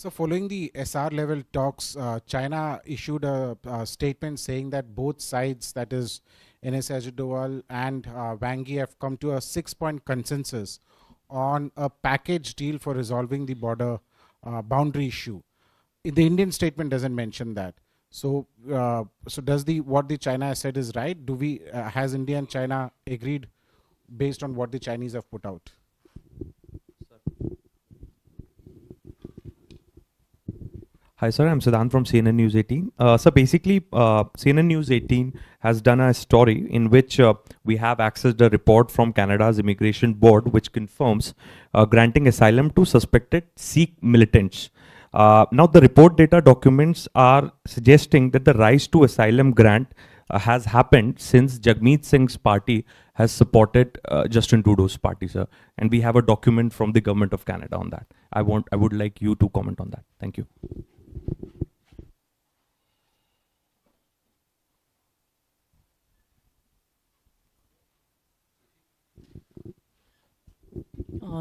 So, following the SR level talks, China issued a statement saying that both sides, that is NS Doval and Wang Yi, have come to a 6-point consensus on a package deal for resolving the border boundary issue. The Indian statement doesn't mention that. So does the what the China has said is right? Do we has India and China agreed based on what the Chinese have put out? Hi, sir. I'm Siddhant from CNN News 18. So basically, CNN News 18 has done a story in which we have accessed a report from Canada's Immigration Board, which confirms granting asylum to suspected Sikh militants. Now, the report data documents are suggesting that the rise to asylum grant has happened since Jagmeet Singh's party has supported Justin Trudeau's party, sir. And we have a document from the government of Canada on that. I would like you to comment on that. Thank you.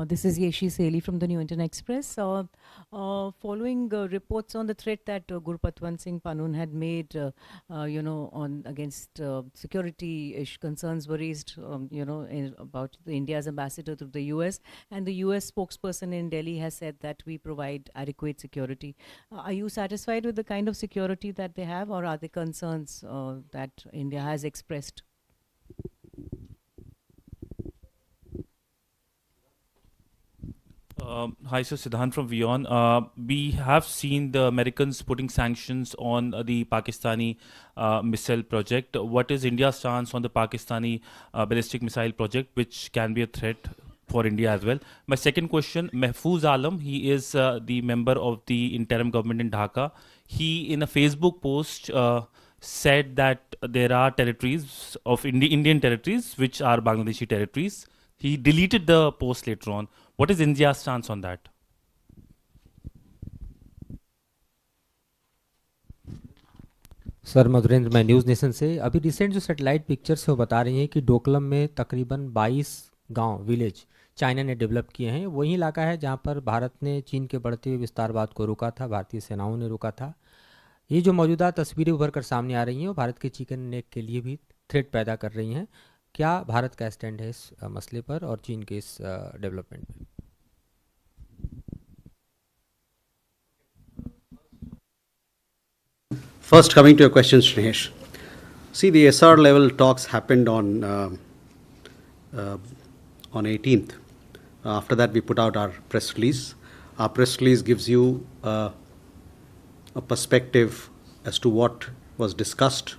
This is Yeshi Seli from the New Indian Express. Following reports on the threat that Gurpatwant Singh Panun had made, on against security concerns were raised, about India's ambassador to the US, and the US spokesperson in Delhi has said that we provide adequate security. Are you satisfied with the kind of security that they have, or are there concerns that India has expressed? Hi, sir. Siddhant from Vion. We have seen the Americans putting sanctions on the Pakistani missile project. What is India's stance on the Pakistani ballistic missile project, which can be a threat for India as well? My second question, Mahfouz Alam, he is the member of the interim government in Dhaka. He, in a Facebook post, said that there are territories of Indian territories which are Bangladeshi territories. He deleted the post later on. What is India's stance on that? Sir Madhurendra, मैं news nation से। अभी recent जो satellite pictures है वो बता रही हैं कि डोकलम में तकरीबन 22 गांव विलेज चाइना ने डेवलप किए हैं। वही इलाका है जहां पर भारत ने चीन के बढ़ते हुए विस्तारवाद को रोका था, भारतीय सेनाओं ने रोका था। ये जो मौजूदा तस्वीरें उभर कर सामने आ रही हैं वो भारत के चिकन नेक के लिए भी थ्रेट पैदा कर रही हैं। क्या भारत का स्टैंड है इस मसले पर और चीन के इस डेवलपमेंट में? First, coming to your question, Shrehesh. See, the SR level talks happened on 18th. After that, we put out our press release. Our press release gives you a perspective as to what was discussed.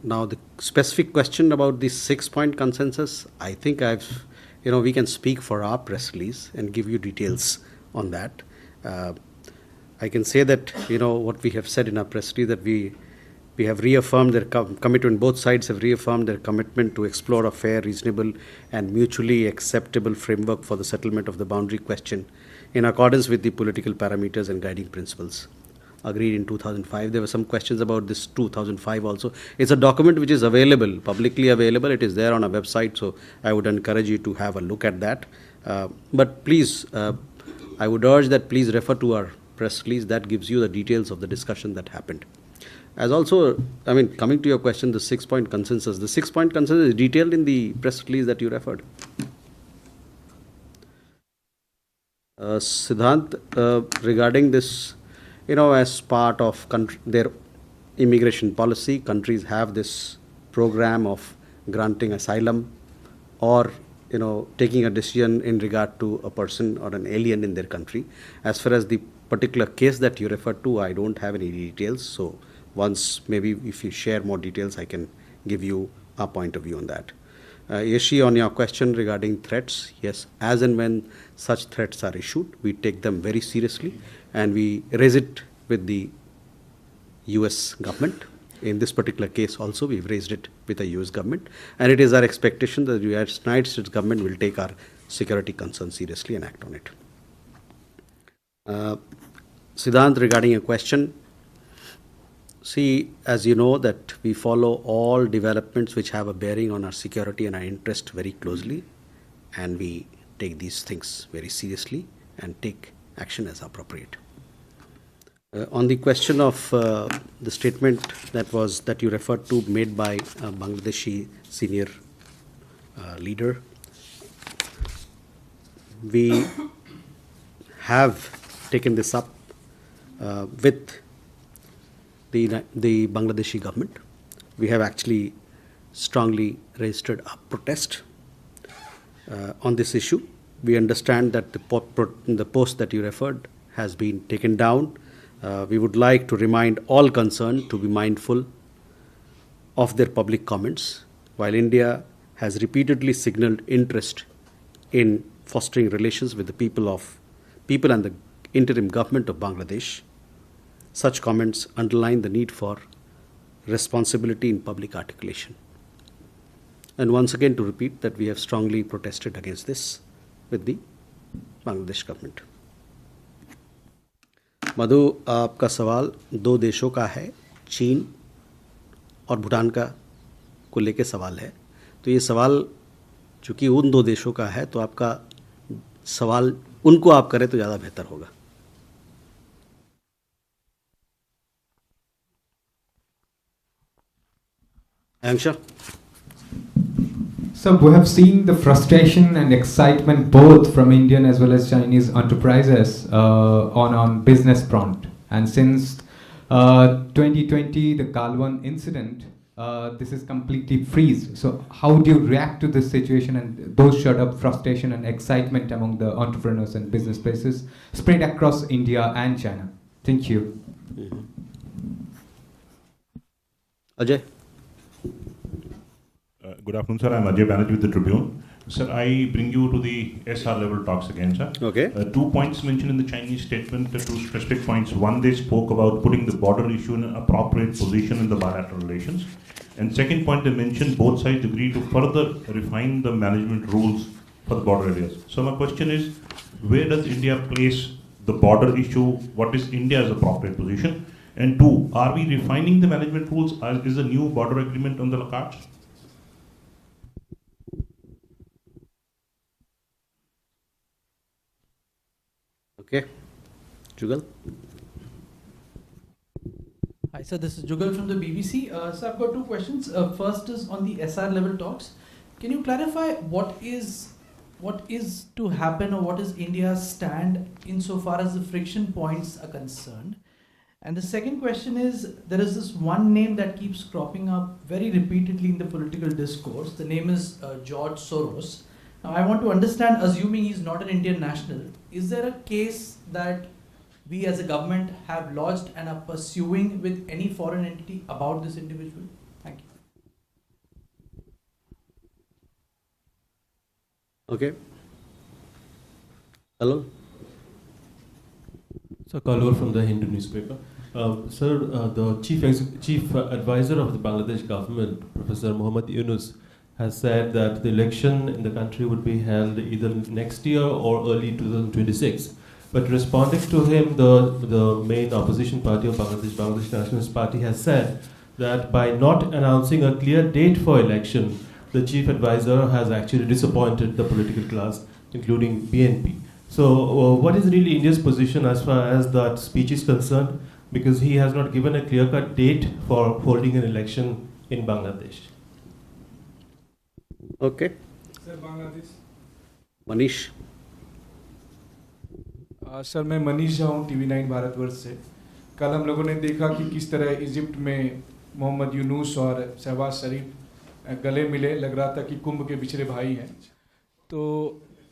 Now, the specific question about the 6-point consensus, I think we can speak for our press release and give you details on that. I can say that, what we have said in our press release, that we have reaffirmed their commitment, both sides have reaffirmed their commitment to explore a fair, reasonable and mutually acceptable framework for the settlement of the boundary question in accordance with the political parameters and guiding principles agreed in 2005. There were some questions about this 2005 also. It's a document which is available, publicly available. It is there on our website, so I would encourage you to have a look at that. But please, I would urge that please refer to our press release. That gives you the details of the discussion that happened. As also, coming to your question, the 6-point consensus. The 6-point consensus is detailed in the press release that you referred. Siddhant, regarding this, as part of their immigration policy, countries have this program of granting asylum or taking a decision in regard to a person or an alien in their country. As far as the particular case that you referred to, I don't have any details. So once, maybe if you share more details, I can give you our point of view on that. Yeshi, on your question regarding threats, yes, as and when such threats are issued, we take them very seriously and we raise it with the US government. In this particular case also, we've raised it with the US government, and it is our expectation that the United States government will take our security concerns seriously and act on it. Siddhant, regarding your question, see, as you know, that we follow all developments which have a bearing on our security and our interest very closely, and we take these things very seriously and take action as appropriate. On the question of the statement that you referred to made by a Bangladeshi senior leader, we have taken this up with the Bangladeshi government. We have actually strongly registered a protest on this issue. We understand that the post that you referred has been taken down. We would like to remind all concerned to be mindful of their public comments. While India has repeatedly signaled interest in fostering relations with the people and the interim government of Bangladesh, such comments underline the need for responsibility in public articulation. And once again to repeat that we have strongly protested against this with the Bangladesh government. मधु, आपका सवाल दो देशों का है, चीन और भूटान को लेके सवाल है. तो ये सवाल चूंकि उन दो देशों का है तो आपका सवाल उनको आप करें तो ज़्यादा बेहतर होगा. Ayanksha? So we have seen the frustration and excitement both from Indian as well as Chinese enterprises on business front. And since 2020, the Galwan incident, this is completely freeze. So how do you react to this situation and those sort of frustration and excitement among the entrepreneurs and business places spread across India and China? Thank you. Ajay? Good afternoon, sir. I'm Ajay Banerjee with the Tribune. Sir, I bring you to the SR level talks again, sir. Okay. 2 points mentioned in the Chinese statement, 2 specific points. One, they spoke about putting the border issue in an appropriate position in the bilateral relations. And second point, they mentioned both sides agree to further refine the management rules for the border areas. So my question is, where does India place the border issue? What is India's appropriate position? And 2, are we refining the management rules? Is a new border agreement on the cards? Okay. Jugal? Hi, sir. This is Jugal from the BBC. So I've got 2 questions. First is on the SR level talks. Can you clarify what is to happen or what is India's stand insofar as the friction points are concerned? And the second question is, there is this one name that keeps cropping up very repeatedly in the political discourse. The name is George Soros. Now, I want to understand, assuming he's not an Indian national, is there a case that we as a government have lodged and are pursuing with any foreign entity about this individual? Thank you. Okay. Hello? So, Kalur from the Hindu newspaper. Sir, the chief advisor of the Bangladesh government, Professor Muhammad Yunus, has said that the election in the country would be held either next year or early 2026. But responding to him, the main opposition party of Bangladesh, Bangladesh Nationalist Party, has said that by not announcing a clear date for election, the chief advisor has actually disappointed the political class, including BNP. So what is really India's position as far as that speech is concerned? Because he has not given a clear-cut date for holding an election in Bangladesh. Okay. Sir Bangladesh Manish? Sir मैं मनीष झा हूँ TV9 Bharatvarsh से. कल हम लोगों ने देखा कि किस तरह इजिप्ट में मोहम्मद यूनुस और शहबाज शरीफ गले मिले. लग रहा था कि कुंभ के बिछड़े भाई हैं. तो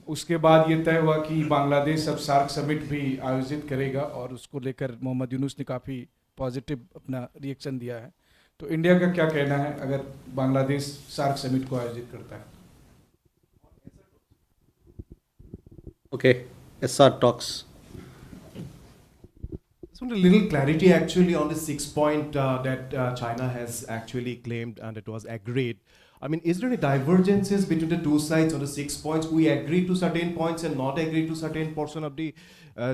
उसके बाद ये तय हुआ कि बांग्लादेश अब सार्क समिट भी आयोजित करेगा और उसको लेकर मोहम्मद यूनुस ने काफ़ी पॉजिटिव अपना रिएक्शन दिया है. तो इंडिया का क्या कहना है अगर बांग्लादेश सार्क समिट को आयोजित करता है? Okay. SR talks. Just want a little clarity actually on the 6-point that China has actually claimed and it was agreed. I mean, is there any divergences between the two sides on the 6 points? We agree to certain points and not agree to certain portion of the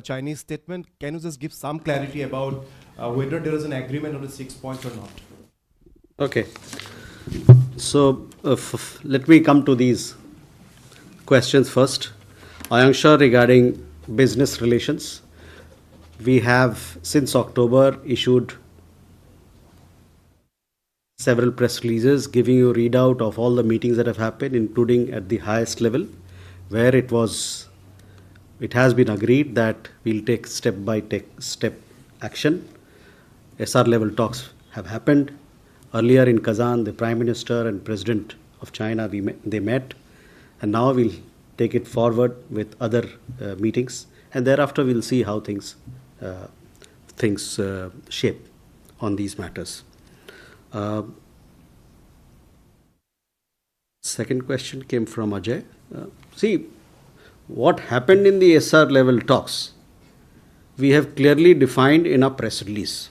Chinese statement. Can you just give some clarity about whether there is an agreement on the 6 points or not? Okay. So let me come to these questions first. Ayanksha, regarding business relations, we have since October issued several press releases giving you readout of all the meetings that have happened, including at the highest level, where it has been agreed that we'll take step action. SR level talks have happened. Earlier in Kazan, the Prime Minister and President of China, they met, and now we'll take it forward with other meetings, and thereafter we'll see how things shape on these matters. Second question came from Ajay. See, what happened in the SR level talks, we have clearly defined in our press release.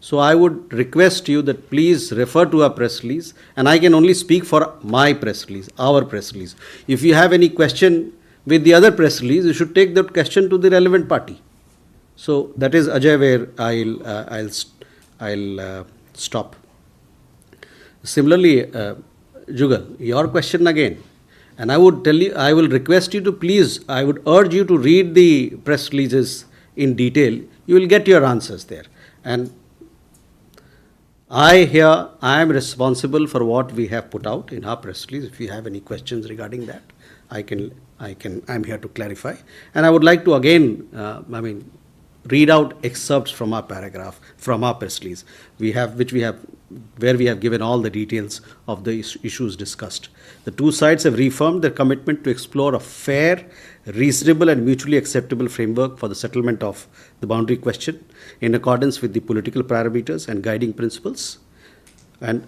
So I would request you that please refer to our press release, and I can only speak for my press release, our press release. If you have any question with the other press release, you should take that question to the relevant party. So that is, Ajay, where I'll stop. Similarly, Jugal, your question again, and I will request you to please, I would urge you to read the press releases in detail. You will get your answers there. And I am responsible for what we have put out in our press release. If you have any questions regarding that, I'm here to clarify. And I would like to again, read out excerpts from our paragraph, from our press release, where we have given all the details of the issues discussed. The two sides have reaffirmed their commitment to explore a fair, reasonable and mutually acceptable framework for the settlement of the boundary question in accordance with the political parameters and guiding principles. And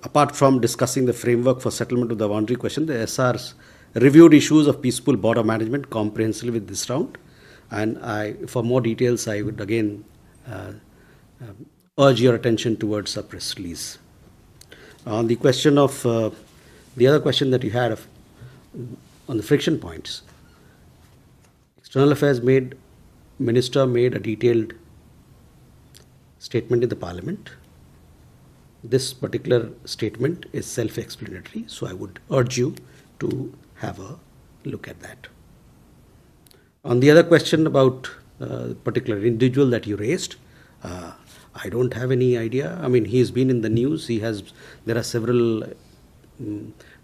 apart from discussing the framework for settlement of the boundary question, the SRs reviewed issues of peaceful border management comprehensively with this round. And for more details, I would again urge your attention towards a press release. On the question of the other question that you had on the friction points, External Affairs Minister made a detailed statement in the Parliament. This particular statement is self-explanatory, so I would urge you to have a look at that. On the other question about the particular individual that you raised, I don't have any idea. I mean, he's been in the news. There are several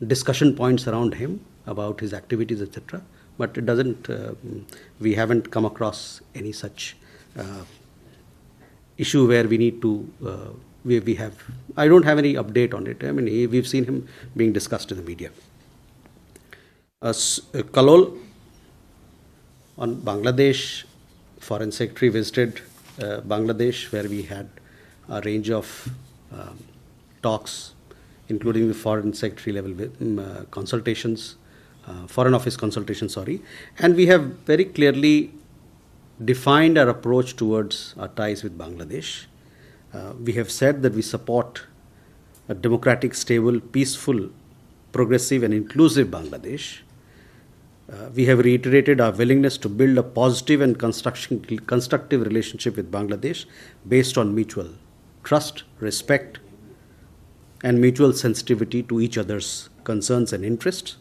discussion points around him about his activities, etc. But it doesn't. We haven't come across any such issue where we need to. We have. I don't have any update on it. I mean, we've seen him being discussed in the media. Kalol, on Bangladesh, Foreign Secretary visited Bangladesh, where we had a range of talks, including the Foreign Secretary level consultations, Foreign Office consultations, and we have very clearly defined our approach towards our ties with Bangladesh. We have said that we support a democratic, stable, peaceful, progressive and inclusive Bangladesh. We have reiterated our willingness to build a positive and constructive relationship with Bangladesh based on mutual trust, respect, and mutual sensitivity to each other's concerns and interests.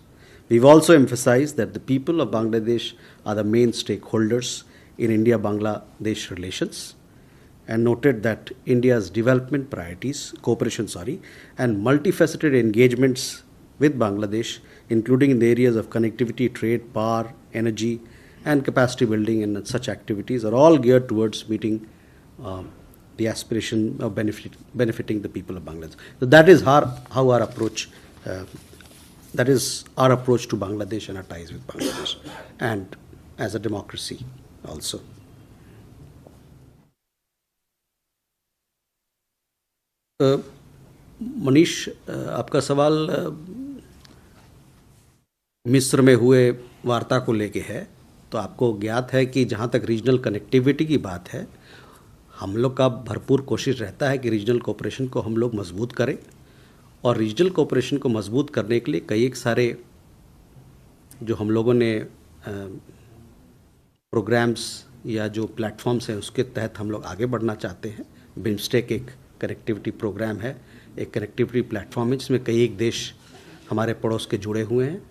We've also emphasized that the people of Bangladesh are the main stakeholders in India-Bangladesh relations, and noted that India's development priorities, and multifaceted engagements with Bangladesh, including in the areas of connectivity, trade, power, energy, and capacity building, and such activities are all geared towards meeting the aspiration of benefiting the people of Bangladesh. So that is how our approach. That is our approach to Bangladesh and our ties with Bangladesh, and as a democracy also. Manish, आपका सवाल मिस्र में हुए वार्ता को लेके है, तो आपको ज्ञात है कि जहाँ तक रीजनल कनेक्टिविटी की बात है, हम लोग का भरपूर कोशिश रहता है कि रीजनल कोऑपरेशन को हम लोग मजबूत करें, और रीजनल कोऑपरेशन को मजबूत करने के लिए कई एक सारे जो हम लोगों ने प्रोग्राम्स या जो प्लेटफॉर्म्स हैं उसके तहत हम लोग आगे बढ़ना चाहते हैं. बिम्स्टेक एक कनेक्टिविटी प्रोग्राम है, एक कनेक्टिविटी प्लेटफॉर्म है जिसमें कई एक देश हमारे पड़ोस के जुड़े हुए हैं.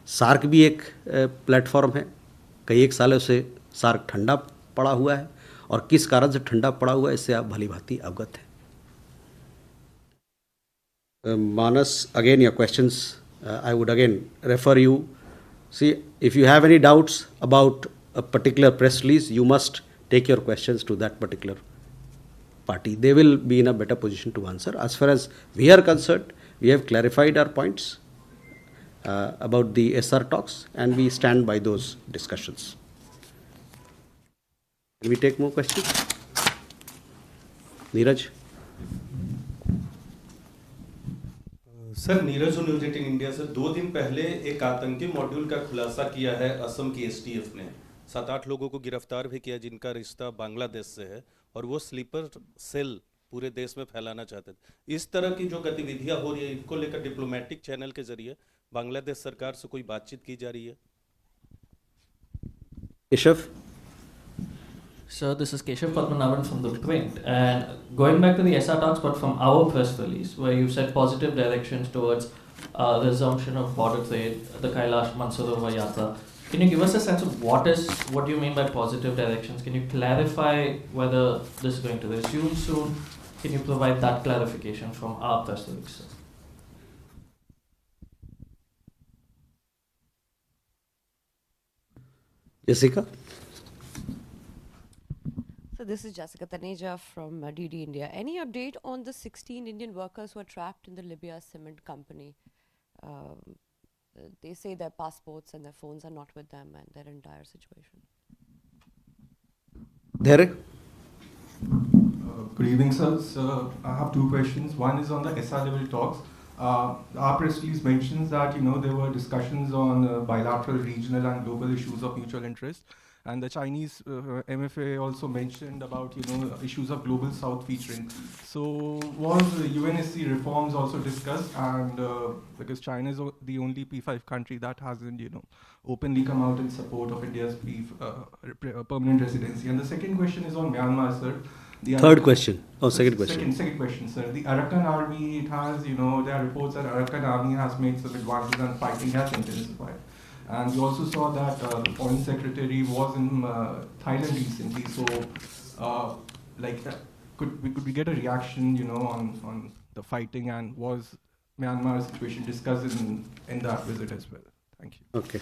सार्क भी एक प्लेटफॉर्म है, कई एक सालों से सार्क ठंडा पड़ा हुआ है और किस कारण से ठंडा पड़ा हुआ है, इससे आप भली भांति अवगत हैं. Manas, again your questions, I would again refer you. See, if you have any doubts about a particular press release, you must take your questions to that particular party. They will be in a better position to answer. As far as we are concerned, we have clarified our points about the SR talks, and we stand by those discussions. Can we take more questions? Neeraj? Sir, Neeraj news 18 India से 2 दिन पहले एक आतंकी module का खुलासा किया है असम की एसटीएफ ने. 7-8 लोगों को गिरफ्तार भी किया जिनका रिश्ता बांग्लादेश से है और वो स्लीपर सेल पूरे देश में फैलाना चाहते थे. इस तरह की जो गतिविधियां हो रही है, इनको लेकर डिप्लोमेटिक चैनल के जरिए बांग्लादेश सरकार से कोई बातचीत की जा रही है? Keshav? Sir, this is Keshav Padmanabhan from the print. And going back to the SR talks, but from our press release, where you said positive directions towards resumption of border trade, the Kailash Mansarovar Yatra. Can you give us a sense of what do you mean by positive directions? Can you clarify whether this is going to resume soon? Can you provide that clarification from our press release, sir? Jessica? So this is Jessica Taneja from DD India. Any update on the 16 Indian workers who are trapped in the Libya cement company? They say their passports and their phones are not with them and they're in dire situation. Derek? Good evening, sir. So I have 2 questions. One is on the SR level talks. Our press release mentions that there were discussions on bilateral, regional, and global issues of mutual interest. And the Chinese MFA also mentioned about issues of global south featuring. So was UNSC reforms also discussed? And because China is the only P5 country that hasn't openly come out in support of India's permanent residency. And the second question is on Myanmar, sir. Third question. Oh, second question. Second question, sir. The Arakan army, it has, there are reports that Arakan army has made some advances and fighting has intensified. And we also saw that the foreign secretary was in Thailand recently. So, could we get a reaction, on the fighting, and was Myanmar's situation discussed in that visit as well? Thank you. Okay.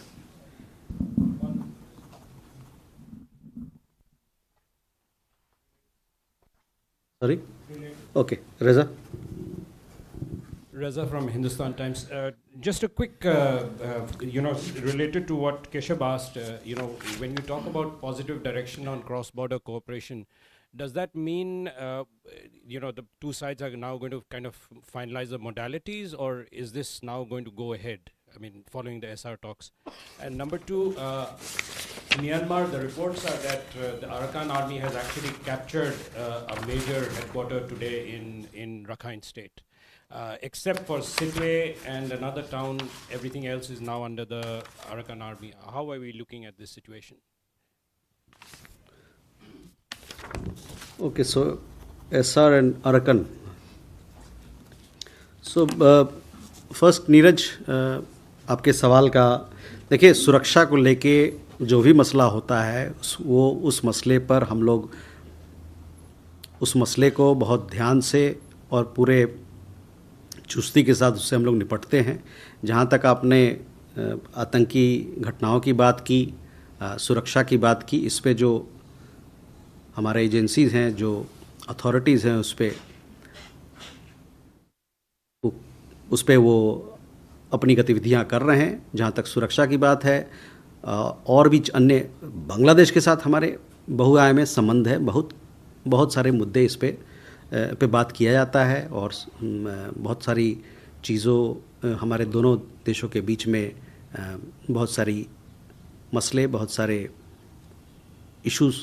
Sorry? Okay. Reza? Reza from Hindustan Times. Just a quick, related to what Keshav asked, when you talk about positive direction on cross-border cooperation, does that mean, the two sides are now going to kind of finalize the modalities, or is this now going to go ahead? I mean, following the SR talks. And number 2, Myanmar, the reports are that the Arakan army has actually captured a major headquarter today in Rakhine State. Except for Sitley and another town, everything else is now under the Arakan army. How are we looking at this situation? Okay, so SR and Arakan. So first, Neeraj, आपके सवाल का देखिए, सुरक्षा को लेके जो भी मसला होता है वो उस मसले पर हम लोग उस मसले को बहुत ध्यान से और पूरे चुस्ती के साथ उससे हम लोग निपटते हैं. जहाँ तक आपने आतंकी घटनाओं की बात की, सुरक्षा की बात की, इस पे जो हमारे एजेंसीज़ हैं, जो अथॉरिटीज़ हैं, उस पे वो अपनी गतिविधियां कर रहे हैं. जहाँ तक सुरक्षा की बात है, और भी अन्य बांग्लादेश के साथ हमारे बहुआयामी संबंध है. बहुत सारे मुद्दे इस पे बात किया जाता है और बहुत सारी चीज़ों हमारे दोनों देशों के बीच में बहुत सारी मसले, बहुत सारे इश्यूज़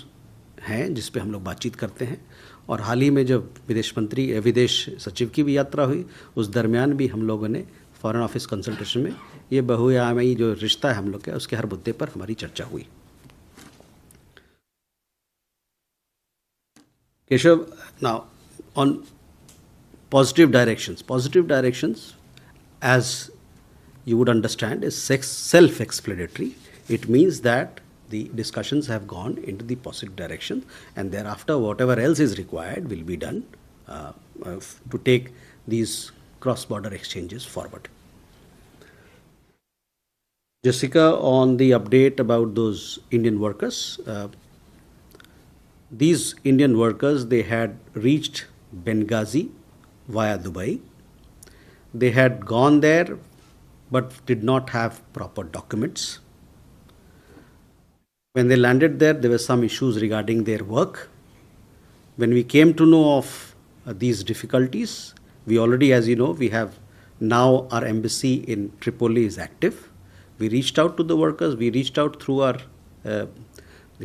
हैं जिस पे हम लोग बातचीत करते हैं. और हाल ही में जब विदेश सचिव की भी यात्रा हुई, उस दरमियान भी हम लोगों ने फॉरेन ऑफिस कंसल्टेशन में ये बहुआयामी जो रिश्ता है हम लोग का, उसके हर मुद्दे पर हमारी चर्चा हुई. Keshav, now on positive directions, as you would understand, is self-explanatory. It means that the discussions have gone into the positive direction, and thereafter whatever else is required will be done to take these cross-border exchanges forward. Jessica, on the update about those Indian workers, these Indian workers, they had reached Benghazi via Dubai. They had gone there but did not have proper documents. When they landed there, there were some issues regarding their work. When we came to know of these difficulties, we already, as you know, we have now our embassy in Tripoli is active. We reached out to the workers, we reached out through our the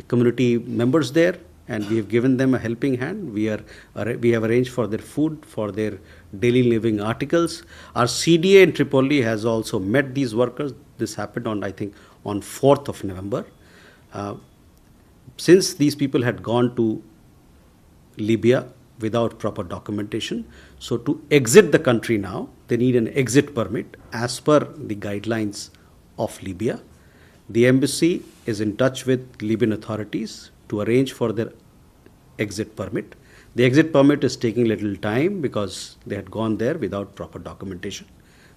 community members there, and we have given them a helping hand. We have arranged for their food, for their daily living articles. Our CDA in Tripoli has also met these workers. This happened on, I think, on 4th of November. Since these people had gone to Libya without proper documentation, so to exit the country now, they need an exit permit as per the guidelines of Libya. The embassy is in touch with Libyan authorities to arrange for their exit permit. The exit permit is taking little time because they had gone there without proper documentation.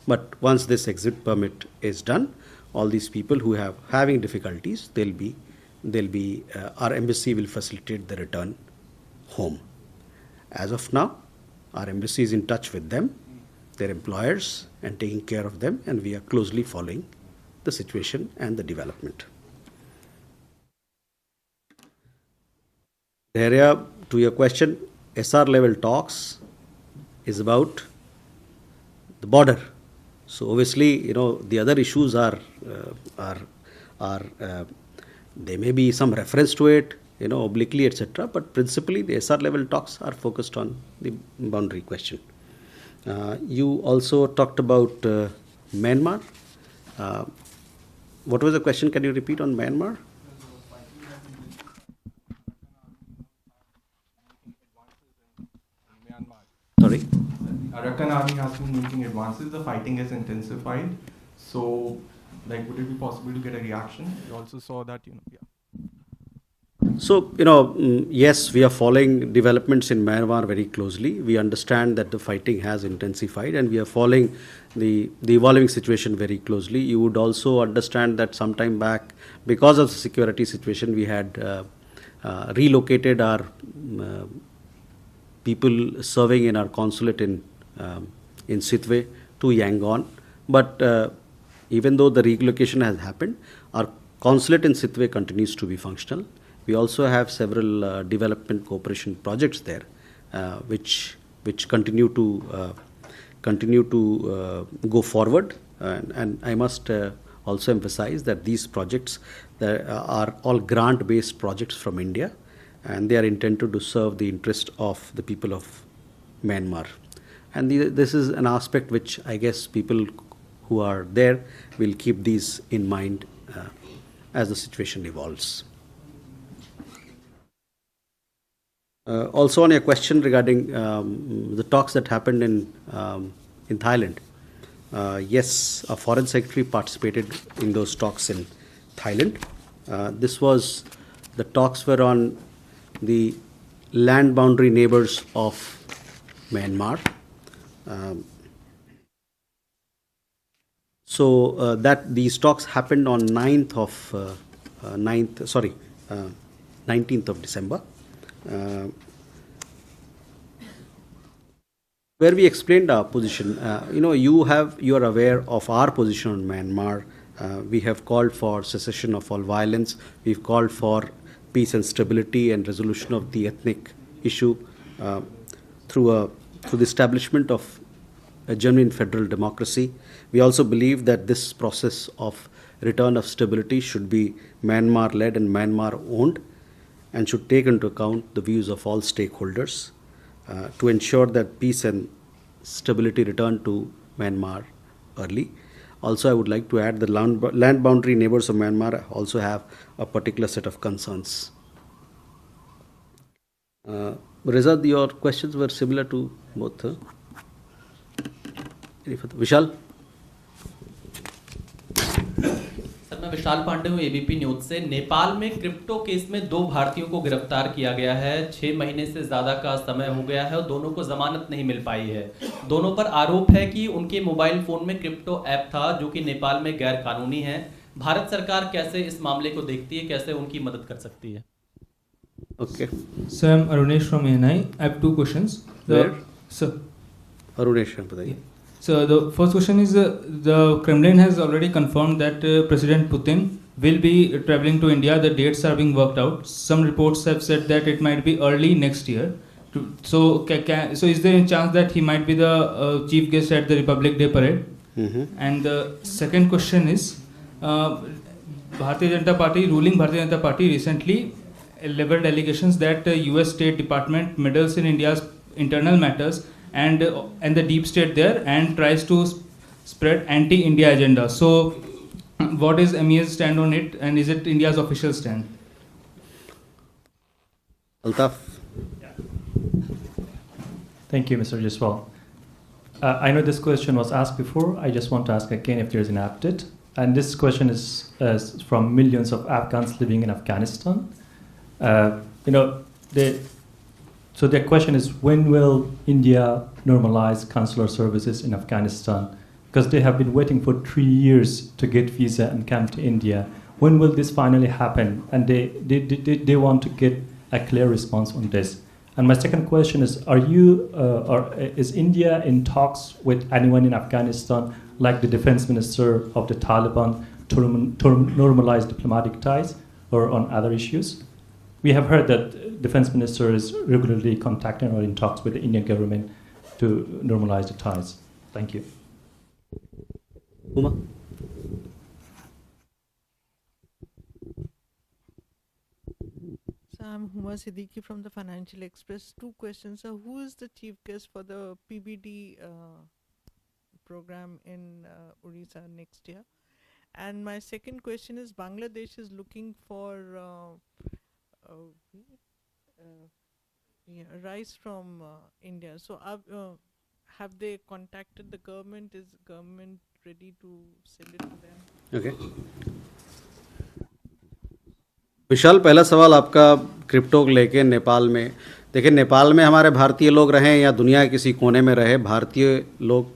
But once this exit permit is done, all these people who have having difficulties, our embassy will facilitate the return home. As of now, our embassy is in touch with them, their employers, and taking care of them, and we are closely following the situation and the development. Area, to your question, SR level talks is about the border. So obviously, the other issues are there may be some reference to it, obliquely, etc. But principally, the SR level talks are focused on the boundary question. You also talked about Myanmar. What was the question? Can you repeat on Myanmar? Sorry? The Arakan army has been making advances. The fighting has intensified. So, would it be possible to get a reaction? We also saw that, So, yes, we are following developments in Myanmar very closely. We understand that the fighting has intensified, and we are following the evolving situation very closely. You would also understand that sometime back, because of the security situation, we had relocated our people serving in our consulate in Sitwe to Yangon. But even though the relocation has happened, our consulate in Sitwe continues to be functional. We also have several development cooperation projects there, which continue to go forward. And I must also emphasize that these projects are all grant-based projects from India, and they are intended to serve the interest of the people of Myanmar. And this is an aspect which I guess people who are there will keep these in mind as the situation evolves. Also on your question regarding the talks that happened in Thailand, yes, a foreign secretary participated in those talks in Thailand. The talks were on the land boundary neighbors of Myanmar. That these talks happened on 19th of December. Where we explained our position. You are aware of our position on Myanmar. We have called for cessation of all violence. We've called for peace and stability and resolution of the ethnic issue through the establishment of a genuine federal democracy. We also believe that this process of return of stability should be Myanmar-led and Myanmar-owned, and should take into account the views of all stakeholders to ensure that peace and stability return to Myanmar early. Also, I would like to add the land boundary neighbors of Myanmar also have a particular set of concerns. Reza, your questions were similar to both. Vishal? Sir, my मैं विशाल पांडे हूँ ABP news से। नेपाल में crypto case में 2 भारतीयों को गिरफ्तार किया गया है। 6 महीने से ज़्यादा का समय हो गया है और दोनों को जमानत नहीं मिल पाई है। दोनों पर आरोप है कि उनके मोबाइल फ़ोन में क्रिप्टो ऐप था जो कि नेपाल में गैर कानूनी है। भारत सरकार कैसे इस मामले को देखती है, कैसे उनकी मदद कर सकती है? Okay. Sir, I'm Arunesh from MEA. I have 2 questions. Where? Sir. Arunesh, बताइए. So the first question is the Kremlin has already confirmed that President Putin will be traveling to India. The dates are being worked out. Some reports have said that it might be early next year. So is there a chance that he might be the chief guest at the Republic Day parade? And the second question is, Bharatiya Janata Party, ruling Bharatiya Janata Party recently leveled allegations that US State Department meddles in India's internal matters and the deep state there and tries to spread anti-India agenda. So what is MEA's stand on it, and is it India's official stand? Altaf. Thank you, Mr. Jaswal. I know this question was asked before. I just want to ask again if there's an update. And this question is from millions of Afghans living in Afghanistan. So their question is, when will India normalize consular services in Afghanistan? Because they have been waiting for 3 years to get visa and come to India. When will this finally happen? And they want to get a clear response on this. And my second question is, is India in talks with anyone in Afghanistan, like the defense minister of the Taliban, to normalize diplomatic ties or on other issues? We have heard that defense minister is regularly contacting or in talks with the Indian government to normalize the ties. Thank you. Uma? So I'm Huma Siddiqui from the Financial Express. 2 questions. So who is the chief guest for the PBD program in Odisha next year? And my second question is, Bangladesh is looking for rice from India. So have they contacted the government? Is government ready to send it to them? Okay. विशाल, पहला सवाल आपका crypto लेके नेपाल में। देखिए, नेपाल में हमारे भारतीय लोग रहें या दुनिया के किसी कोने में रहे, भारतीय लोग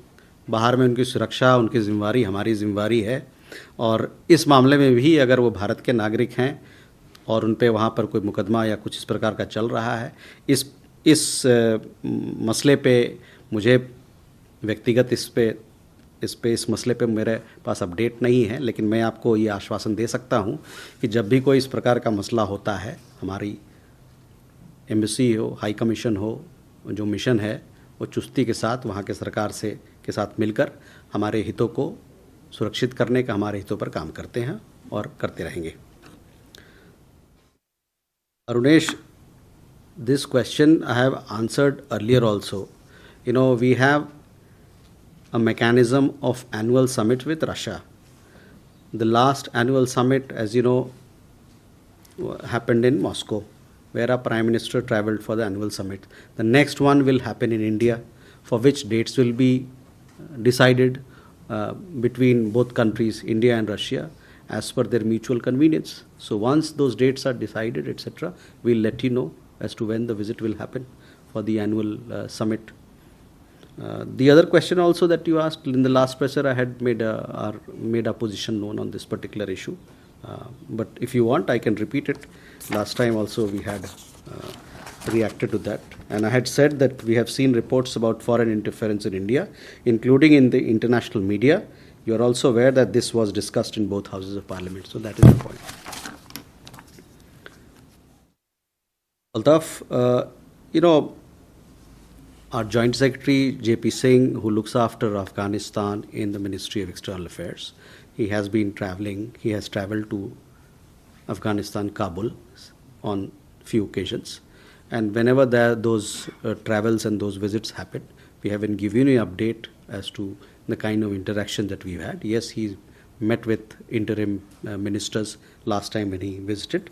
बाहर में, उनकी सुरक्षा उनकी जिम्मेवारी हमारी जिम्मेवारी है। और इस मामले में भी अगर वो भारत के नागरिक हैं और उन पे वहाँ पर कोई मुकदमा या कुछ इस प्रकार का चल रहा है, इस मसले पे मुझे व्यक्तिगत इस मसले पे मेरे पास अपडेट नहीं है, लेकिन मैं आपको ये आश्वासन दे सकता हूँ कि जब भी कोई इस प्रकार का मसला होता है, हमारी एम्बेसी हो, हाई कमीशन हो, जो मिशन है, वो चुस्ती के साथ वहाँ के सरकार के साथ मिलकर हमारे हितों को सुरक्षित करने का, हमारे हितों पर काम करते हैं और करते रहेंगे। Arunesh, this question I have answered earlier also. We have a mechanism of annual summit with Russia. The last annual summit, as you know, happened in Moscow, where our Prime Minister traveled for the annual summit. The next one will happen in India, for which dates will be decided between both countries, India and Russia, as per their mutual convenience. So once those dates are decided, etc., we'll let you know as to when the visit will happen for the annual summit. The other question also that you asked in the last presser, I had made a position known on this particular issue. But if you want, I can repeat it. Last time also we had reacted to that. And I had said that we have seen reports about foreign interference in India, including in the international media. You are also aware that this was discussed in both houses of parliament. So that is the point. Altaf, our Joint Secretary JP Singh, who looks after Afghanistan in the Ministry of External Affairs, he has been traveling. He has traveled to Afghanistan, Kabul, on few occasions. And whenever those travels and those visits happen, we have been giving you an update as to the kind of interaction that we've had. Yes, he met with interim ministers last time when he visited.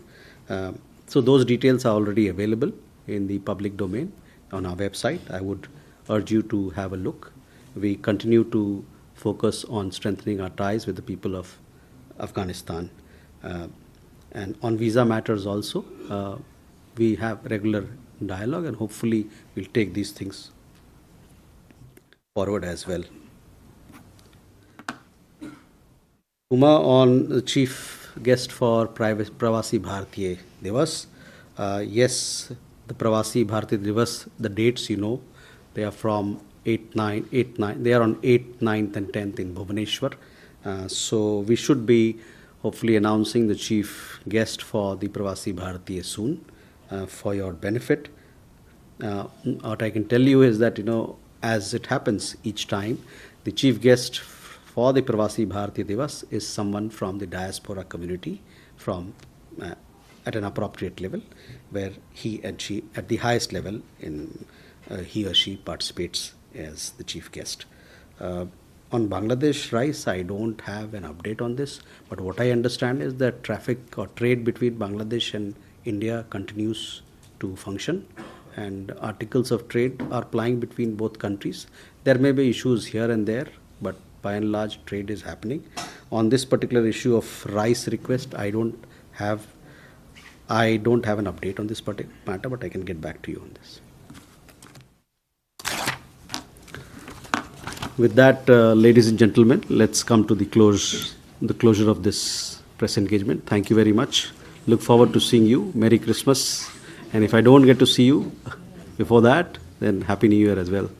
So those details are already available in the public domain on our website. I would urge you to have a look. We continue to focus on strengthening our ties with the people of Afghanistan. And on visa matters also, we have regular dialogue, and hopefully we'll take these things forward as well. Uma, on the chief guest for Pravasi Bharatiya Divas. Yes, the Pravasi Bharatiya Divas, the dates you know, they are from 8, 9, they are on 8th, 9th and 10th in Bhubaneswar. So we should be hopefully announcing the chief guest for the Pravasi Bharatiya soon, for your benefit. What I can tell you is that, as it happens each time, the chief guest for the Pravasi Bharatiya Divas is someone from the diaspora community from at an appropriate level, where he and she, at the highest level, he or she participates as the chief guest. On Bangladesh rice, I don't have an update on this, but what I understand is that traffic or trade between Bangladesh and India continues to function, and articles of trade are plying between both countries. There may be issues here and there, but by and large trade is happening. On this particular issue of rice request, I don't have an update on this particular matter, but I can get back to you on this. With that, ladies and gentlemen, let's come to the closure of this press engagement. Thank you very much. Look forward to seeing you. Merry Christmas. And if I don't get to see you before that, then Happy New Year as well.